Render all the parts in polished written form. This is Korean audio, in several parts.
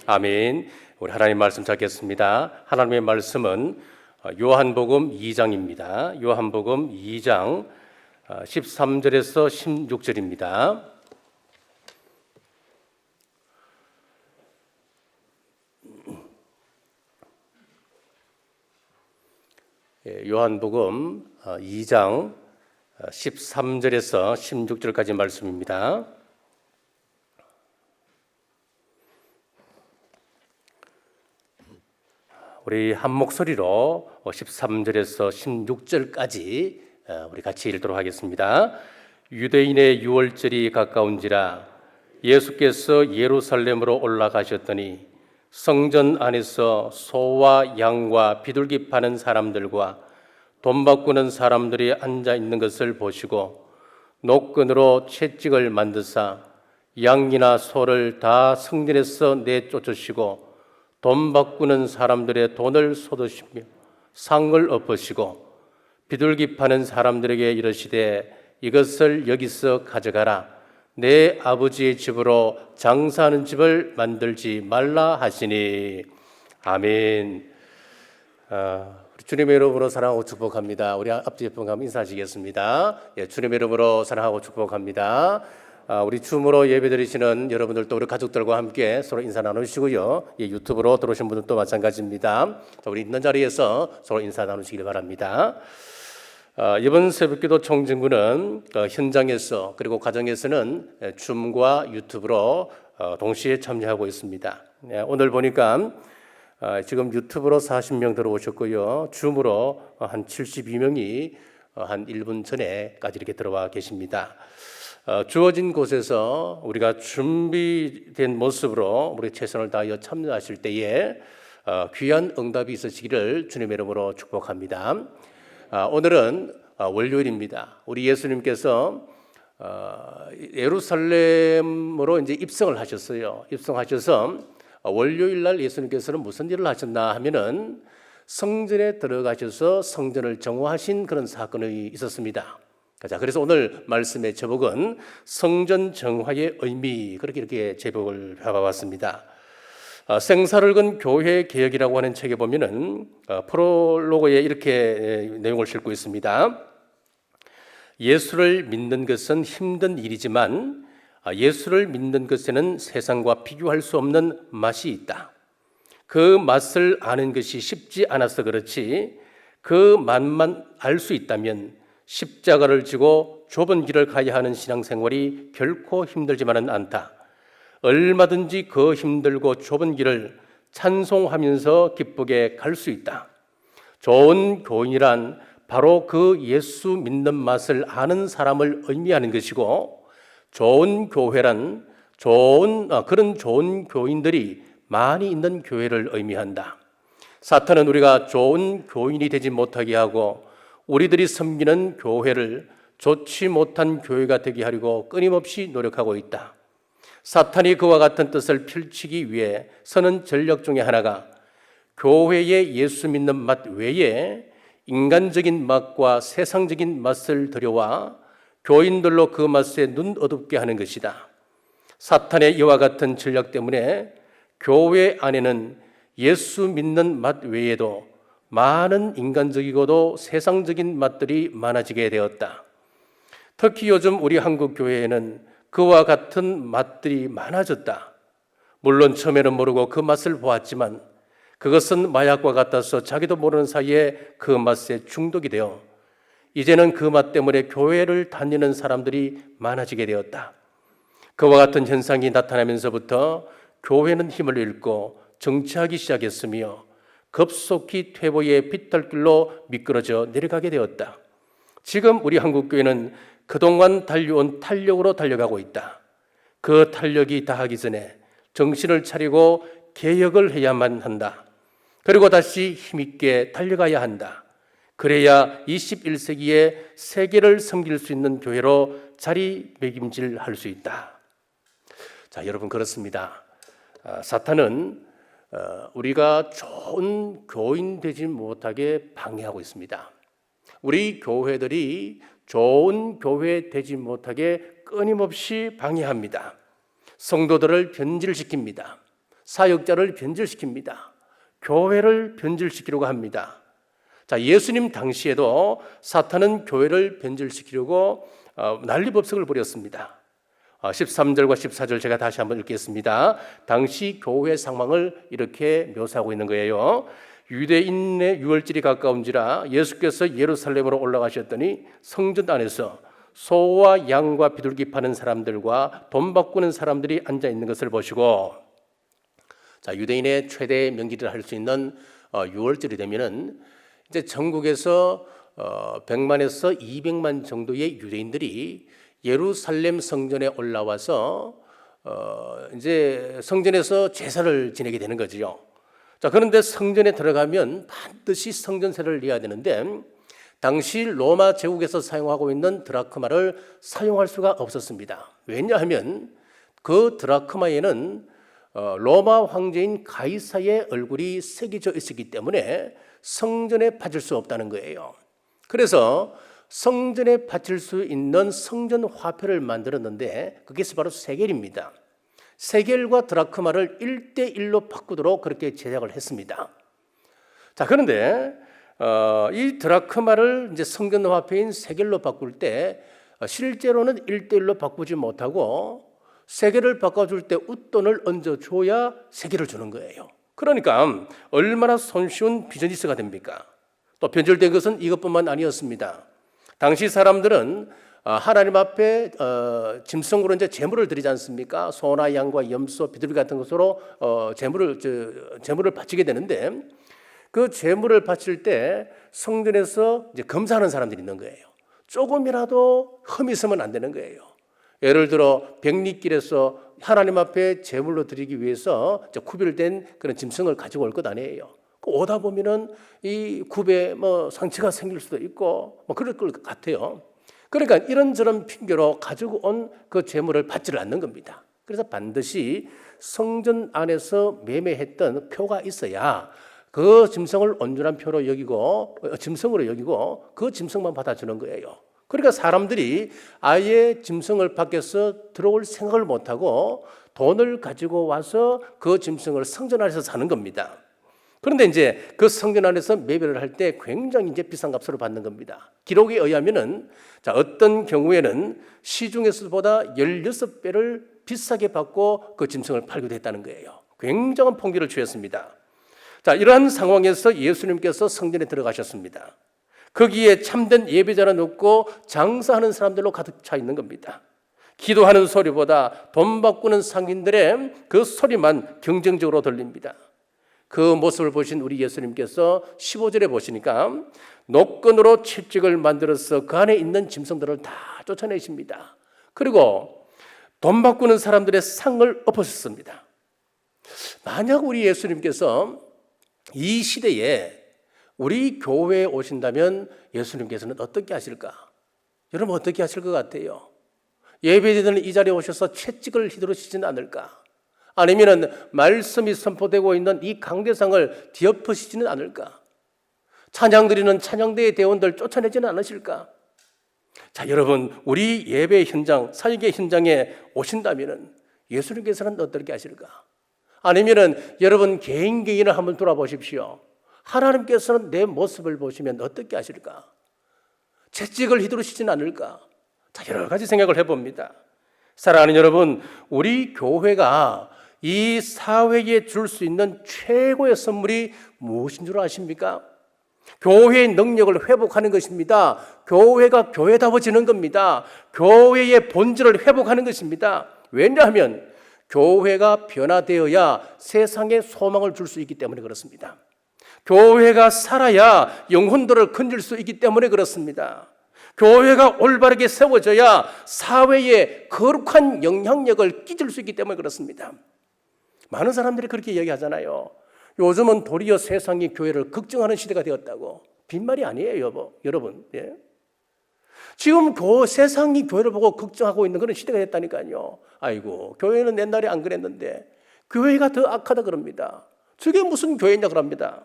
아멘. 우리 하나님 말씀 찾겠습니다. 하나님의 말씀은 요한복음 2장입니다. 요한복음 2장 13절에서 16절입니다. 요한복음 2장 13절에서 16절까지 말씀입니다. 우리 한 목소리로 13절에서 16절까지 우리 같이 읽도록 하겠습니다. 유대인의 유월절이 가까운지라 예수께서 예루살렘으로 올라가셨더니 성전 안에서 소와 양과 비둘기 파는 사람들과 돈 바꾸는 사람들이 앉아 있는 것을 보시고 노끈으로 채찍을 만드사 양이나 소를 다 성전에서 내쫓으시고 돈 바꾸는 사람들의 돈을 쏟으시며 상을 엎으시고 비둘기 파는 사람들에게 이르시되 이것을 여기서 가져가라. 내 아버지의 집으로 장사하는 집을 만들지 말라 하시니. 아멘. 우리 주님의 이름으로 사랑하고 축복합니다. 우리 앞뒤 옆에 가면 인사하시겠습니다. 주님의 이름으로 사랑하고 축복합니다. 우리 줌으로 예배드리시는 여러분들도 우리 가족들과 함께 서로 인사 나누시고요. 유튜브로 들어오신 분들도 마찬가지입니다. 우리 있는 자리에서 서로 인사 나누시길 바랍니다. 이번 새벽기도 청진구는 현장에서 그리고 가정에서는 줌과 유튜브로 동시에 참여하고 있습니다. 오늘 보니까 지금 유튜브로 40명 들어오셨고요. 줌으로 한 72명이 한 1분 전에까지 이렇게 들어와 계십니다. 주어진 곳에서 우리가 준비된 모습으로 우리 최선을 다하여 참여하실 때에 귀한 응답이 있으시기를 주님의 이름으로 축복합니다. 오늘은 월요일입니다. 우리 예수님께서 예루살렘으로 이제 입성을 하셨어요. 입성하셔서 월요일 날 예수님께서는 무슨 일을 하셨나 하면은 성전에 들어가셔서 성전을 정화하신 그런 사건이 있었습니다. 자, 그래서 오늘 말씀의 제목은 성전 정화의 의미, 그렇게 이렇게 제목을 잡아봤습니다. 생사를 건 교회 개혁이라고 하는 책에 보면은 프롤로그에 이렇게 내용을 싣고 있습니다. 예수를 믿는 것은 힘든 일이지만 예수를 믿는 것에는 세상과 비교할 수 없는 맛이 있다. 그 맛을 아는 것이 쉽지 않아서 그렇지 그 맛만 알 수 있다면 십자가를 지고 좁은 길을 가야 하는 신앙생활이 결코 힘들지만은 않다. 얼마든지 그 힘들고 좁은 길을 찬송하면서 기쁘게 갈 수 있다. 좋은 교인이란 바로 그 예수 믿는 맛을 아는 사람을 의미하는 것이고, 좋은 교회란 그런 좋은 교인들이 많이 있는 교회를 의미한다. 사탄은 우리가 좋은 교인이 되지 못하게 하고 우리들이 섬기는 교회를 좋지 못한 교회가 되게 하려고 끊임없이 노력하고 있다. 사탄이 그와 같은 뜻을 펼치기 위해 서는 전략 중에 하나가 교회의 예수 믿는 맛 외에 인간적인 맛과 세상적인 맛을 들여와 교인들로 그 맛에 눈 어둡게 하는 것이다. 사탄의 이와 같은 전략 때문에 교회 안에는 예수 믿는 맛 외에도 많은 인간적이고도 세상적인 맛들이 많아지게 되었다. 특히 요즘 우리 한국 교회에는 그와 같은 맛들이 많아졌다. 물론 처음에는 모르고 그 맛을 보았지만 그것은 마약과 같아서 자기도 모르는 사이에 그 맛에 중독이 되어 이제는 그 맛 때문에 교회를 다니는 사람들이 많아지게 되었다. 그와 같은 현상이 나타나면서부터 교회는 힘을 잃고 정체하기 시작했으며 급속히 퇴보의 빗털길로 미끄러져 내려가게 되었다. 지금 우리 한국교회는 그동안 달려온 탄력으로 달려가고 있다. 그 탄력이 다하기 전에 정신을 차리고 개혁을 해야만 한다. 그리고 다시 힘있게 달려가야 한다. 그래야 21세기에 세계를 섬길 수 있는 교회로 자리매김질할 수 있다. 자, 여러분 그렇습니다. 사탄은 우리가 좋은 교인 되지 못하게 방해하고 있습니다. 우리 교회들이 좋은 교회 되지 못하게 끊임없이 방해합니다. 성도들을 변질시킵니다. 사역자를 변질시킵니다. 교회를 변질시키려고 합니다. 자, 예수님 당시에도 사탄은 교회를 변질시키려고 난리법석을 벌였습니다. 13절과 14절 제가 다시 한번 읽겠습니다. 당시 교회 상황을 이렇게 묘사하고 있는 거예요. 유대인의 유월절이 가까운지라 예수께서 예루살렘으로 올라가셨더니 성전 안에서 소와 양과 비둘기 파는 사람들과 돈 바꾸는 사람들이 앉아 있는 것을 보시고, 자, 유대인의 최대 명절이라 할 수 있는 유월절이 되면은 이제 전국에서 100만에서 200만 정도의 유대인들이 예루살렘 성전에 올라와서 이제 성전에서 제사를 지내게 되는 거죠. 자, 그런데 성전에 들어가면 반드시 성전세를 내야 되는데 당시 로마 제국에서 사용하고 있는 드라크마를 사용할 수가 없었습니다. 왜냐하면 그 드라크마에는 로마 황제인 가이사의 얼굴이 새겨져 있었기 때문에 성전에 바칠 수 없다는 거예요. 그래서 성전에 바칠 수 있는 성전 화폐를 만들었는데 그게 바로 세겔입니다. 세겔과 드라크마를 1대1로 바꾸도록 그렇게 제작을 했습니다. 자, 그런데 이 드라크마를 이제 성전 화폐인 세겔로 바꿀 때 실제로는 1대1로 바꾸지 못하고 세겔을 바꿔줄 때 웃돈을 얹어줘야 세겔을 주는 거예요. 그러니까 얼마나 손쉬운 비즈니스가 됩니까? 또 변절된 것은 이것뿐만 아니었습니다. 당시 사람들은 하나님 앞에 짐승으로 이제 제물을 드리지 않습니까? 소나 양과 염소, 비둘기 같은 것으로 제물을 바치게 되는데 그 제물을 바칠 때 성전에서 이제 검사하는 사람들이 있는 거예요. 조금이라도 흠이 있으면 안 되는 거예요. 예를 들어 백리길에서 하나님 앞에 제물로 드리기 위해서 구별된 그런 짐승을 가지고 올 것 아니에요. 오다 보면은 이 굽에 상처가 생길 수도 있고 그럴 것 같아요. 그러니까 이런저런 핑계로 가지고 온 그 제물을 받지를 않는 겁니다. 그래서 반드시 성전 안에서 매매했던 표가 있어야 그 짐승을 온전한 표로 여기고 짐승으로 여기고 그 짐승만 받아주는 거예요. 그러니까 사람들이 아예 짐승을 밖에서 들어올 생각을 못하고 돈을 가지고 와서 그 짐승을 성전 안에서 사는 겁니다. 그런데 이제 그 성전 안에서 매매를 할 때 굉장히 이제 비싼 값으로 받는 겁니다. 기록에 의하면은 어떤 경우에는 시중에서보다 16배를 비싸게 받고 그 짐승을 팔기도 했다는 거예요. 굉장한 폭리를 취했습니다. 자, 이러한 상황에서 예수님께서 성전에 들어가셨습니다. 거기에 참된 예배자는 없고 장사하는 사람들로 가득 차 있는 겁니다. 기도하는 소리보다 돈 바꾸는 상인들의 그 소리만 경쟁적으로 들립니다. 그 모습을 보신 우리 예수님께서 15절에 보시니까 노끈으로 채찍을 만들어서 그 안에 있는 짐승들을 다 쫓아내십니다. 그리고 돈 바꾸는 사람들의 상을 엎으셨습니다. 만약 우리 예수님께서 이 시대에 우리 교회에 오신다면 예수님께서는 어떻게 하실까? 여러분 어떻게 하실 것 같아요? 예배드리는 이 자리에 오셔서 채찍을 휘두르시지는 않을까? 아니면 말씀이 선포되고 있는 이 강대상을 뒤엎으시지는 않을까? 찬양 드리는 찬양대의 대원들 쫓아내지는 않으실까? 자, 여러분 우리 예배 현장, 사역의 현장에 오신다면 예수님께서는 어떻게 하실까? 아니면 여러분 개인을 한번 돌아보십시오. 하나님께서는 내 모습을 보시면 어떻게 하실까? 채찍을 휘두르시지는 않을까? 자, 여러 가지 생각을 해봅니다. 사랑하는 여러분, 우리 교회가 이 사회에 줄 수 있는 최고의 선물이 무엇인 줄 아십니까? 교회의 능력을 회복하는 것입니다. 교회가 교회다워지는 겁니다. 교회의 본질을 회복하는 것입니다. 왜냐하면 교회가 변화되어야 세상에 소망을 줄 수 있기 때문에 그렇습니다. 교회가 살아야 영혼들을 건질 수 있기 때문에 그렇습니다. 교회가 올바르게 세워져야 사회에 거룩한 영향력을 끼칠 수 있기 때문에 그렇습니다. 많은 사람들이 그렇게 얘기하잖아요. 요즘은 도리어 세상이 교회를 걱정하는 시대가 되었다고. 빈말이 아니에요, 여러분. 예? 지금 세상이 교회를 보고 걱정하고 있는 그런 시대가 됐다니까요. 아이고, 교회는 옛날에 안 그랬는데 교회가 더 악하다 그럽니다. 저게 무슨 교회냐 그럽니다.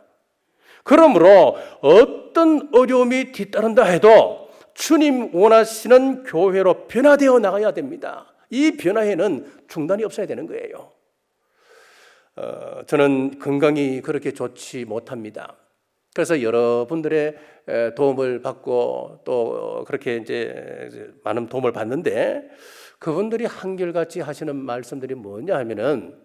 그러므로 어떤 어려움이 뒤따른다 해도 주님 원하시는 교회로 변화되어 나가야 됩니다. 이 변화에는 중단이 없어야 되는 거예요. 저는 건강이 그렇게 좋지 못합니다. 그래서 여러분들의 도움을 받고 또 그렇게 이제 많은 도움을 받는데, 그분들이 한결같이 하시는 말씀들이 뭐냐 하면은,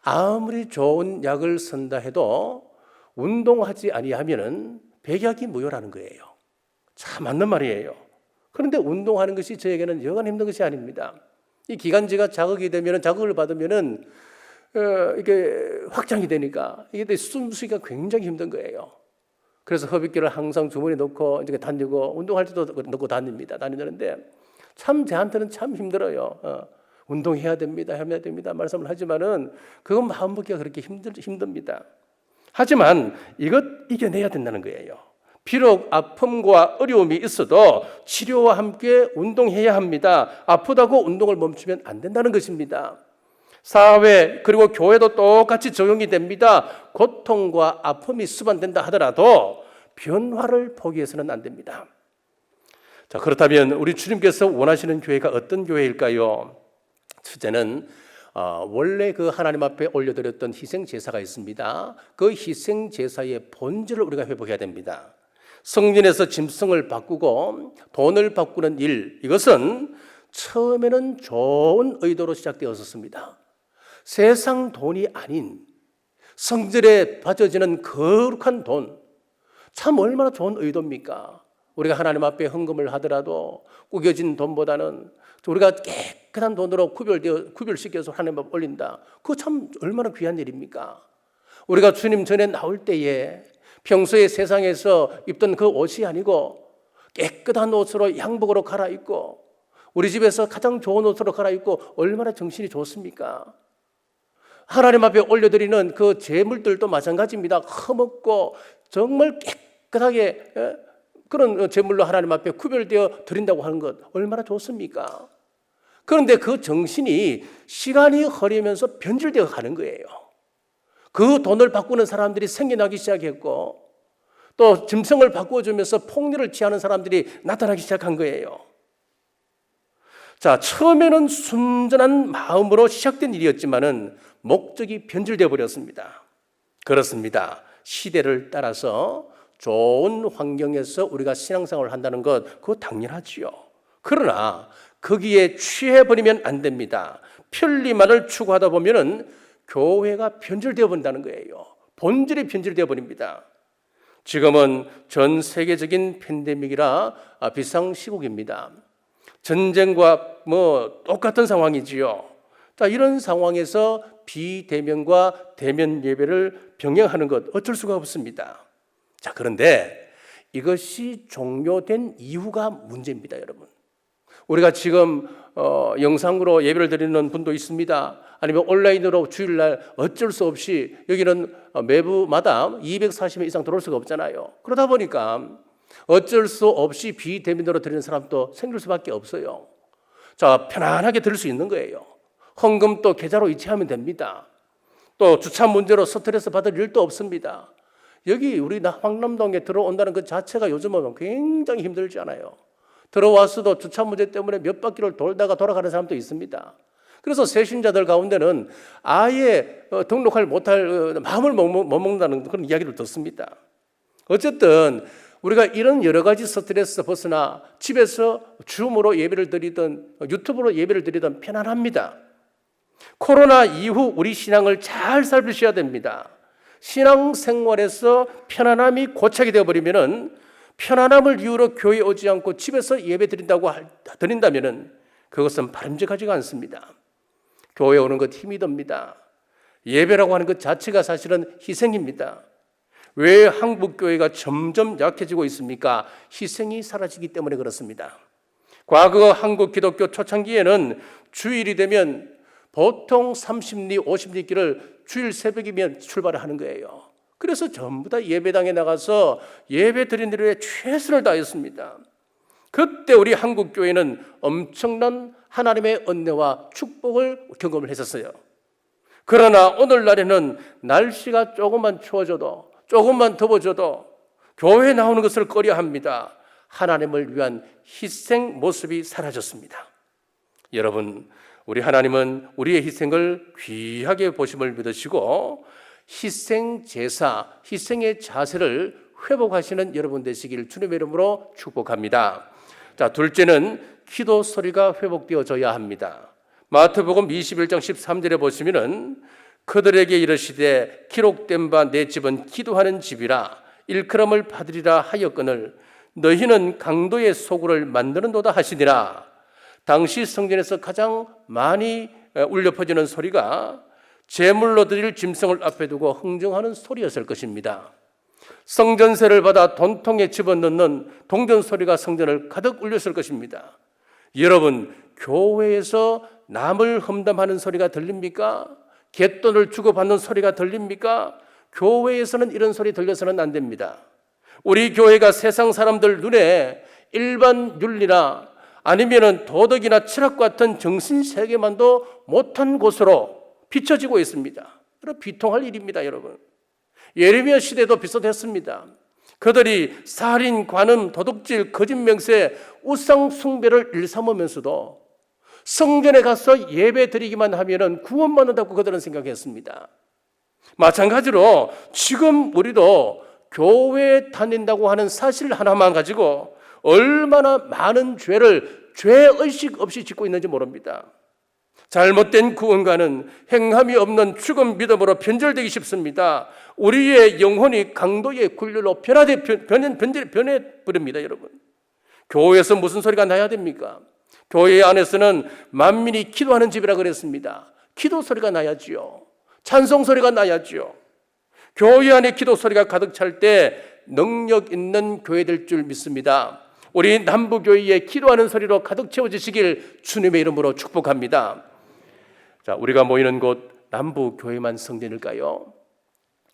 아무리 좋은 약을 쓴다 해도 운동하지 아니하면은 백약이 무효라는 거예요. 참 맞는 말이에요. 그런데 운동하는 것이 저에게는 여간 힘든 것이 아닙니다. 이 기관지가 자극이 되면은, 자극을 받으면은 이게 확장이 되니까 이게 숨쉬기가 굉장히 힘든 거예요. 그래서 허벅지를 항상 주머니에 넣고 이렇게 다니고, 운동할 때도 넣고 다니는데 참 저한테는 참 힘들어요. 운동해야 됩니다, 해야 됩니다 말씀을 하지만은 그건 마음 먹기가 그렇게 힘듭니다. 하지만 이것 이겨내야 된다는 거예요. 비록 아픔과 어려움이 있어도 치료와 함께 운동해야 합니다. 아프다고 운동을 멈추면 안 된다는 것입니다. 사회 그리고 교회도 똑같이 적용이 됩니다. 고통과 아픔이 수반된다 하더라도 변화를 포기해서는 안 됩니다. 자, 그렇다면 우리 주님께서 원하시는 교회가 어떤 교회일까요? 첫째는 원래 그 하나님 앞에 올려드렸던 희생 제사가 있습니다. 그 희생 제사의 본질을 우리가 회복해야 됩니다. 성전에서 짐승을 바꾸고 돈을 바꾸는 일, 이것은 처음에는 좋은 의도로 시작되었었습니다. 세상 돈이 아닌 성전에 바쳐지는 거룩한 돈, 참 얼마나 좋은 의도입니까? 우리가 하나님 앞에 헌금을 하더라도 구겨진 돈보다는 우리가 깨끗한 돈으로 구별시켜서 하나님 앞에 올린다. 그거 참 얼마나 귀한 일입니까? 우리가 주님 전에 나올 때에 평소에 세상에서 입던 그 옷이 아니고 깨끗한 옷으로 양복으로 갈아입고 우리 집에서 가장 좋은 옷으로 갈아입고 얼마나 정신이 좋습니까? 하나님 앞에 올려드리는 그 제물들도 마찬가지입니다. 흠없고 정말 깨끗하게 그런 제물로 하나님 앞에 구별되어 드린다고 하는 것 얼마나 좋습니까? 그런데 그 정신이 시간이 흐르면서 변질되어 가는 거예요. 그 돈을 바꾸는 사람들이 생겨나기 시작했고 또 짐승을 바꾸어주면서 폭리를 취하는 사람들이 나타나기 시작한 거예요. 자, 처음에는 순전한 마음으로 시작된 일이었지만은 목적이 변질되어 버렸습니다. 그렇습니다. 시대를 따라서 좋은 환경에서 우리가 신앙생활을 한다는 것, 그거 당연하지요. 그러나 거기에 취해버리면 안 됩니다. 편리만을 추구하다 보면은 교회가 변질되어 버린다는 거예요. 본질이 변질되어 버립니다. 지금은 전 세계적인 팬데믹이라 비상시국입니다. 전쟁과 똑같은 상황이지요. 자, 이런 상황에서 비대면과 대면 예배를 병행하는 것 어쩔 수가 없습니다. 자, 그런데 이것이 종료된 이유가 문제입니다, 여러분. 우리가 지금 영상으로 예배를 드리는 분도 있습니다. 아니면 온라인으로 주일날 어쩔 수 없이 여기는 매부마다 240명 이상 들어올 수가 없잖아요. 그러다 보니까 어쩔 수 없이 비대면으로 드리는 사람도 생길 수밖에 없어요. 자, 편안하게 들을 수 있는 거예요. 헌금도 계좌로 이체하면 됩니다. 또 주차 문제로 스트레스 받을 일도 없습니다. 여기 우리 황남동에 들어온다는 그 자체가 요즘은 굉장히 힘들지 않아요. 들어왔어도 주차 문제 때문에 몇 바퀴를 돌다가 돌아가는 사람도 있습니다. 그래서 새신자들 가운데는 아예 등록할 못할 마음을 못 먹는다는 그런 이야기를 듣습니다. 어쨌든 우리가 이런 여러 가지 스트레스 벗어나 집에서 줌으로 예배를 드리든 유튜브로 예배를 드리든 편안합니다. 코로나 이후 우리 신앙을 잘 살피셔야 됩니다. 신앙생활에서 편안함이 고착이 되어버리면 편안함을 이유로 교회에 오지 않고 집에서 예배 드린다면 그것은 바람직하지가 않습니다. 교회에 오는 것 힘이 듭니다. 예배라고 하는 것 자체가 사실은 희생입니다. 왜 한국 교회가 점점 약해지고 있습니까? 희생이 사라지기 때문에 그렇습니다. 과거 한국 기독교 초창기에는 주일이 되면 보통 30리, 50리 길을 주일 새벽이면 출발을 하는 거예요. 그래서 전부 다 예배당에 나가서 예배 드리는 일에 최선을 다했습니다. 그때 우리 한국 교회는 엄청난 하나님의 은혜와 축복을 경험을 했었어요. 그러나 오늘날에는 날씨가 조금만 추워져도 조금만 더워져도 교회에 나오는 것을 꺼려합니다. 하나님을 위한 희생 모습이 사라졌습니다. 여러분, 우리 하나님은 우리의 희생을 귀하게 보심을 믿으시고 희생 제사, 희생의 자세를 회복하시는 여러분 되시길 주님의 이름으로 축복합니다. 자, 둘째는 기도 소리가 회복되어져야 합니다. 마태복음 21장 13절에 보시면은 그들에게 이르시되 기록된 바 내 집은 기도하는 집이라 일컬음을 받으리라 하였거늘 너희는 강도의 소굴을 만드는도다 하시니라. 당시 성전에서 가장 많이 울려 퍼지는 소리가 제물로 드릴 짐승을 앞에 두고 흥정하는 소리였을 것입니다. 성전세를 받아 돈통에 집어넣는 동전 소리가 성전을 가득 울렸을 것입니다. 여러분, 교회에서 남을 험담하는 소리가 들립니까? 갯돈을 주고받는 소리가 들립니까? 교회에서는 이런 소리 들려서는 안 됩니다. 우리 교회가 세상 사람들 눈에 일반 윤리나 아니면은 도덕이나 철학 같은 정신세계만도 못한 곳으로 비춰지고 있습니다. 여러분, 비통할 일입니다, 여러분. 예레미야 시대도 비슷했습니다. 그들이 살인, 관음, 도둑질, 거짓 명세, 우상 숭배를 일삼으면서도 성전에 가서 예배 드리기만 하면은 구원받는다고 그들은 생각했습니다. 마찬가지로 지금 우리도 교회에 다닌다고 하는 사실 하나만 가지고 얼마나 많은 죄를 죄의식 없이 짓고 있는지 모릅니다. 잘못된 구원과는 행함이 없는 죽은 믿음으로 변절되기 쉽습니다. 우리의 영혼이 강도의 굴렬로 변해버립니다, 여러분. 교회에서 무슨 소리가 나야 됩니까? 교회 안에서는 만민이 기도하는 집이라 그랬습니다. 기도 소리가 나야지요. 찬송 소리가 나야지요. 교회 안에 기도 소리가 가득 찰 때 능력 있는 교회 될 줄 믿습니다. 우리 남부교회의 기도하는 소리로 가득 채워지시길 주님의 이름으로 축복합니다. 자, 우리가 모이는 곳 남부교회만 성전일까요?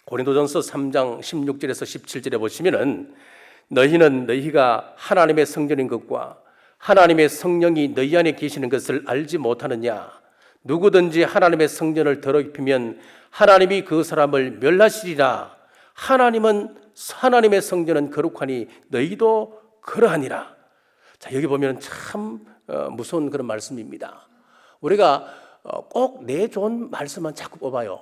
고린도전서 3장 16절에서 17절에 보시면은 너희는 너희가 하나님의 성전인 것과 하나님의 성령이 너희 안에 계시는 것을 알지 못하느냐? 누구든지 하나님의 성전을 더럽히면 하나님이 그 사람을 멸하시리라. 하나님의 성전은 거룩하니 너희도 그러하니라. 자, 여기 보면 참 무서운 그런 말씀입니다. 우리가 꼭 내 좋은 말씀만 자꾸 뽑아요.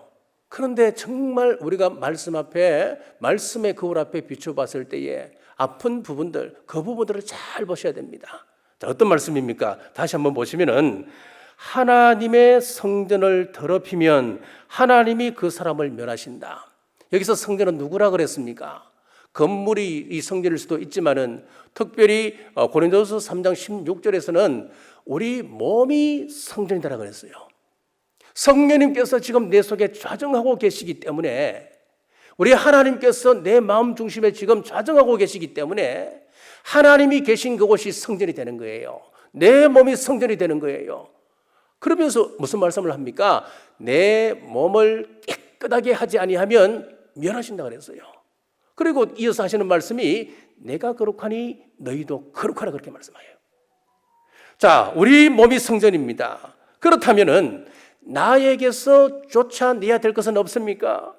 그런데 정말 우리가 말씀 앞에, 말씀의 거울 앞에 비춰봤을 때에 아픈 부분들, 그 부분들을 잘 보셔야 됩니다. 자, 어떤 말씀입니까? 다시 한번 보시면은 하나님의 성전을 더럽히면 하나님이 그 사람을 멸하신다. 여기서 성전은 누구라 그랬습니까? 건물이 이 성전일 수도 있지만은 특별히 고린도서 3장 16절에서는 우리 몸이 성전이다 그랬어요. 성령님께서 지금 내 속에 좌정하고 계시기 때문에, 우리 하나님께서 내 마음 중심에 지금 좌정하고 계시기 때문에 하나님이 계신 그곳이 성전이 되는 거예요. 내 몸이 성전이 되는 거예요. 그러면서 무슨 말씀을 합니까? 내 몸을 깨끗하게 하지 아니하면 멸하신다 그랬어요. 그리고 이어서 하시는 말씀이 내가 거룩하니 너희도 거룩하라, 그렇게 말씀해요. 자, 우리 몸이 성전입니다. 그렇다면은 나에게서 쫓아내야 될 것은 없습니까?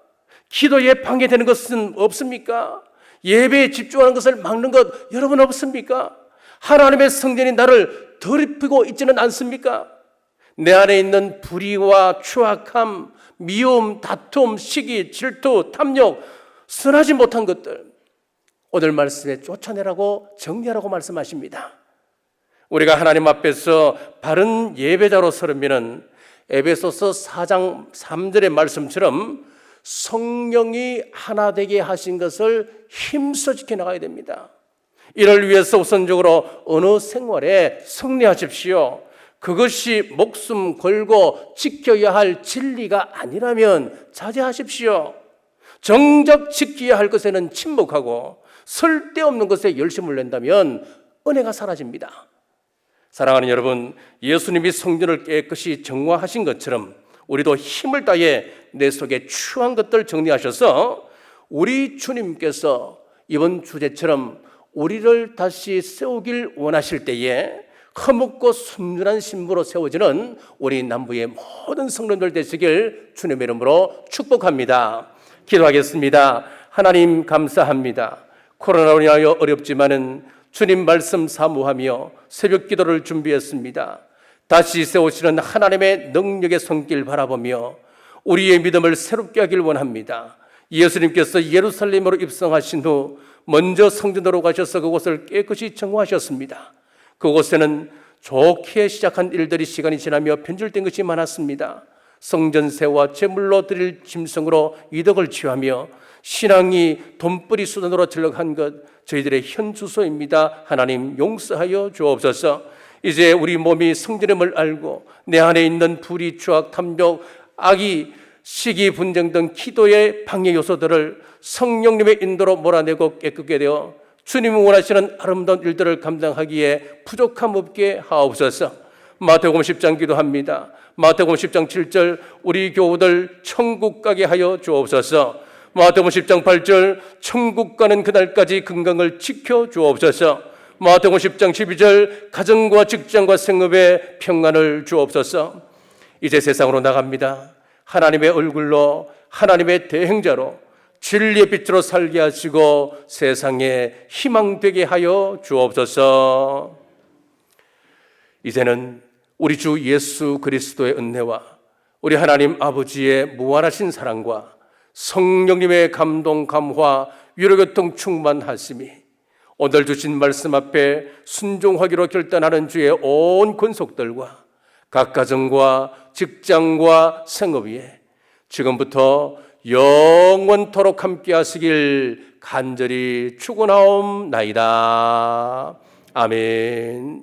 기도에 방해되는 것은 없습니까? 예배에 집중하는 것을 막는 것 여러분 없습니까? 하나님의 성전이 나를 더럽히고 있지는 않습니까? 내 안에 있는 불의와 추악함, 미움, 다툼, 시기, 질투, 탐욕, 선하지 못한 것들, 오늘 말씀에 쫓아내라고, 정리하라고 말씀하십니다. 우리가 하나님 앞에서 바른 예배자로 서려면 에베소서 4장 3절의 말씀처럼 성령이 하나 되게 하신 것을 힘써 지켜나가야 됩니다. 이를 위해서 우선적으로 어느 생활에 승리하십시오. 그것이 목숨 걸고 지켜야 할 진리가 아니라면 자제하십시오. 정작 지켜야 할 것에는 침묵하고 쓸데없는 것에 열심을 낸다면 은혜가 사라집니다. 사랑하는 여러분, 예수님이 성전을 깨끗이 정화하신 것처럼 우리도 힘을 다해 내 속에 추한 것들 정리하셔서 우리 주님께서 이번 주제처럼 우리를 다시 세우길 원하실 때에 허묵고 순전한 신부로 세워지는 우리 남부의 모든 성도들 되시길 주님의 이름으로 축복합니다. 기도하겠습니다. 하나님 감사합니다. 코로나로 인하여 어렵지만은 주님 말씀 사모하며 새벽 기도를 준비했습니다. 다시 세우시는 하나님의 능력의 손길 바라보며 우리의 믿음을 새롭게 하길 원합니다. 예수님께서 예루살렘으로 입성하신 후 먼저 성전으로 가셔서 그곳을 깨끗이 정화하셨습니다. 그곳에는 좋게 시작한 일들이 시간이 지나며 변질된 것이 많았습니다. 성전세와 제물로 드릴 짐승으로 이득을 취하며 신앙이 돈벌이 수단으로 전락한 것, 저희들의 현 주소입니다. 하나님 용서하여 주옵소서. 이제 우리 몸이 성전임을 알고 내 안에 있는 불의, 추악, 탐욕, 악의, 시기, 분쟁 등 기도의 방해 요소들을 성령님의 인도로 몰아내고 깨끗게 되어 주님이 원하시는 아름다운 일들을 감당하기에 부족함 없게 하옵소서. 마태복음 10장 기도합니다. 마태복음 10장 7절 우리 교우들 천국 가게 하여 주옵소서. 마태복음 10장 8절 천국 가는 그날까지 건강을 지켜 주옵소서. 마태복음 10장 12절 가정과 직장과 생업에 평안을 주옵소서. 이제 세상으로 나갑니다. 하나님의 얼굴로 하나님의 대행자로 진리의 빛으로 살게 하시고 세상에 희망되게 하여 주옵소서. 이제는 우리 주 예수 그리스도의 은혜와 우리 하나님 아버지의 무한하신 사랑과 성령님의 감동, 감화, 위로교통 충만하심이 오늘 주신 말씀 앞에 순종하기로 결단하는 주의 온 권속들과 각 가정과 직장과 생업 위에 지금부터 영원토록 함께 하시길 간절히 축원하옵나이다. 아멘.